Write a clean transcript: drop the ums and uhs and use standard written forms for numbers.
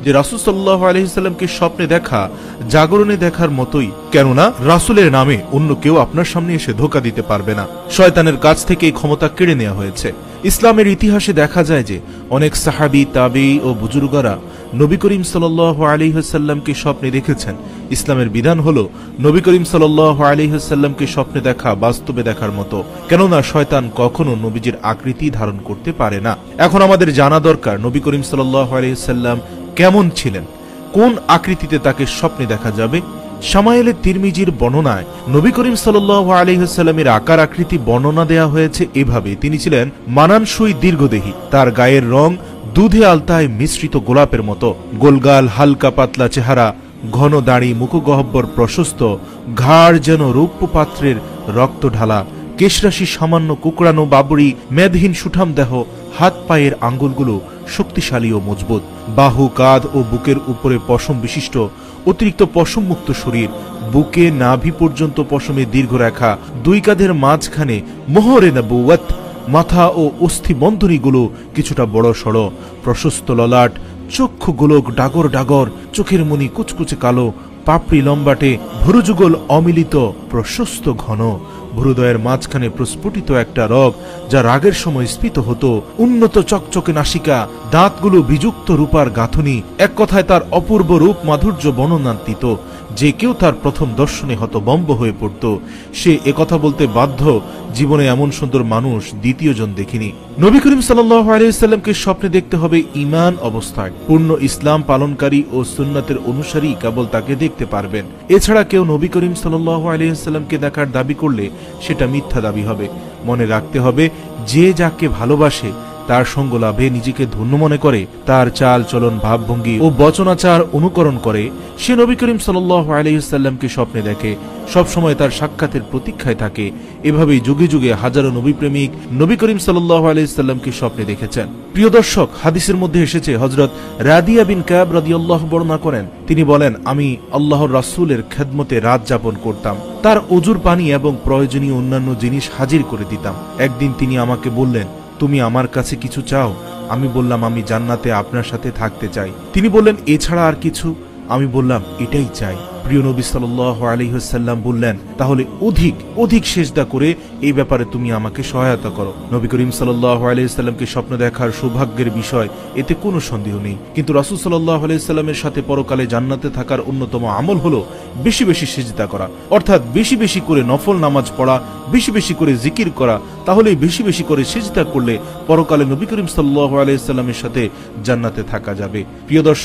যে রাসূল সাল্লাল্লাহু আলাইহি ওয়াসাল্লামকে স্বপ্নে দেখা জাগরণে দেখার মতোই, কেননা রাসূলের নামে অন্য কেউ আপনার সামনে এসে ধোঁকা দিতে পারবে না। শয়তানের কাছ থেকে এই ক্ষমতা কেড়ে নেওয়া হয়েছে। ইসলামের ইতিহাসে দেখা যায় যে অনেক সাহাবী, তাবেঈ ও বুজুর্গরা নবী করিম সাল্লাল্লাহু আলাইহি ওয়াসাল্লামকে স্বপ্নে দেখেছেন। ইসলামের বিধান হলো নবী করিম সাল্লাল্লাহু আলাইহি ওয়াসাল্লামকে স্বপ্নে দেখা বাস্তবে দেখার মতো, কেননা শয়তান কখনো নবীজির আকৃতি ধারণ করতে পারে না। এখন আমাদের জানা দরকার নবী করিম সাল্লাল্লাহু আলাইহি ওয়াসাল্লাম কেমন ছিলেন, কোন আকৃতিতে তাকে স্বপ্নে দেখা যাবে। শামায়েলে তিরমিজির বর্ণনায় নবী করিম সাল্লাল্লাহু আলাইহি ওয়াসাল্লামের আকার আকৃতি বর্ণনা দেয়া হয়েছে এভাবে: তিনি ছিলেন মানানসই দীর্ঘদেহী, তার গায়ের রং দুধে আলতায় মিশ্রিত গোলাপের মতো, গোলগাল হালকা পাতলা চেহারা, ঘন দাড়ি, মুখগহ্বর প্রশস্ত, ঘাড় যেন রৌপ্য পাত্রের রক্ত ঢালা, কেশরাশি সামান্য কুকড়ানো বাবরি, মেদহীন সুঠাম দেহ, হাত পায়ের আঙ্গুলগুলো শক্তিশালী ও মজবুত, বাহু, কাঁধ ও বুকের উপরে পশম বিশিষ্ট অতিরিক্ত পশম মুক্ত শরীর, বুকে নাভি পর্যন্ত পশমের দীর্ঘ রেখা, দুই কাঁধের মাঝখানে মোহরে নবুওয়াত, মাথা ও অস্থি বন্ধনীগুলো কিছুটা বড় সড়, প্রশস্ত ললাট, চক্ষু গোলক ডাগর ডাগর, চোখের মনি কুচকুচে কালো, পাপড়ি লম্বাটে, ভুরুযুগল অমিলিত, প্রশস্ত ঘন, ভ্রুদয়ের মাঝখানে প্রস্ফুটিত একটা রগ যা রাগের সময় স্ফীত হতো, উন্নত চকচকে নাসিকা, দাঁতগুলো বিযুক্ত রূপার গাঁথনি, এক কথায় তার অপূর্ব রূপ মাধুর্য বর্ণনান্বিত। যে কেউ তার প্রথম দর্শনে হতবম্ব হয়ে পড়ত। সে একথা বলতে বাধ্য, জীবনে এমন সুন্দর মানুষ দ্বিতীয় জন দেখিনি। নবী করিম সাল্লাল্লাহু আলাইহি ওয়াসাল্লামকে স্বপ্নে দেখতে হবে ঈমান অবস্থায়। পূর্ণ ইসলাম পালনকারী ও সুন্নাতের অনুসারী কেবল তাকে দেখতে পারবেন। এছাড়া কেউ নবী করিম সাল্লাল্লাহু আলাইহি ওয়াসাল্লামকে দেখার দাবি করলে সেটা মিথ্যা দাবি হবে। মনে রাখতে হবে, যে যাকে ভালোবাসে তার সঙ্গ লাভে নিজেকে ধন্য মনে করে, তার চাল চলন, ভাবভঙ্গি ও বচনাচার অনুকরণ করে, সে নবী করিম সাল্লাল্লাহু আলাইহি ওয়াসাল্লামকে স্বপ্নে দেখে, সবসময় তার সাক্ষাতের প্রতীক্ষায় থাকে। এভাবেই যুগে যুগে হাজারো নবী প্রেমিক নবী করিম সাল্লাল্লাহু আলাইহি ওয়াসাল্লামকে স্বপ্নে দেখেছেন। প্রিয় দর্শক, হাদিসের মধ্যে এসেছে, হযরত রাদিয়া বিন কাব রাদিয়াল্লাহু বর্ণনা করেন, তিনি বলেন, আমি আল্লাহর রাসূলের খেদমতে রাত যাপন করতাম, তার ওযুর পানি এবং প্রয়োজনীয় অন্যান্য জিনিস হাজির করে দিতাম। একদিন তিনি আমাকে বললেন, তুমি আমার কাছে কিছু চাও? আমি বললাম, আমি জান্নাতে আপনার সাথে থাকতে চাই। তিনি বললেন, এছাড়া আর কিছু? আমি বললাম, এটাই চাই। প্রিয় নবী সাল্লাল্লাহু আলাইহি ওয়াসাল্লাম বললেন, তাহলে অধিক অধিক সিজদা করে এই ব্যাপারে তুমি আমাকে সহায়তা করো। নবী করিম সাল্লাল্লাহু আলাইহি ওয়াসাল্লামকে স্বপ্ন দেখার সৌভাগ্যের বিষয়, এতে কোনো সন্দেহ নেই। কিন্তু রাসূল সাল্লাল্লাহু আলাইহি ওয়াসাল্লামের সাথে পরকালে জান্নাতে থাকার অন্যতম আমল হলো বেশি বেশি সিজদা করা, অর্থাৎ বেশি বেশি করে নফল নামাজ পড়া, বেশি বেশি করে জিকির করা। তাহলে বেশি বেশি করে সিজদা করলে পরকালে নবী করিম সাল্লাল্লাহু আলাইহি ওয়াসাল্লামের সাথে জান্নাতে থাকা যাবে। প্রিয় দর্শক,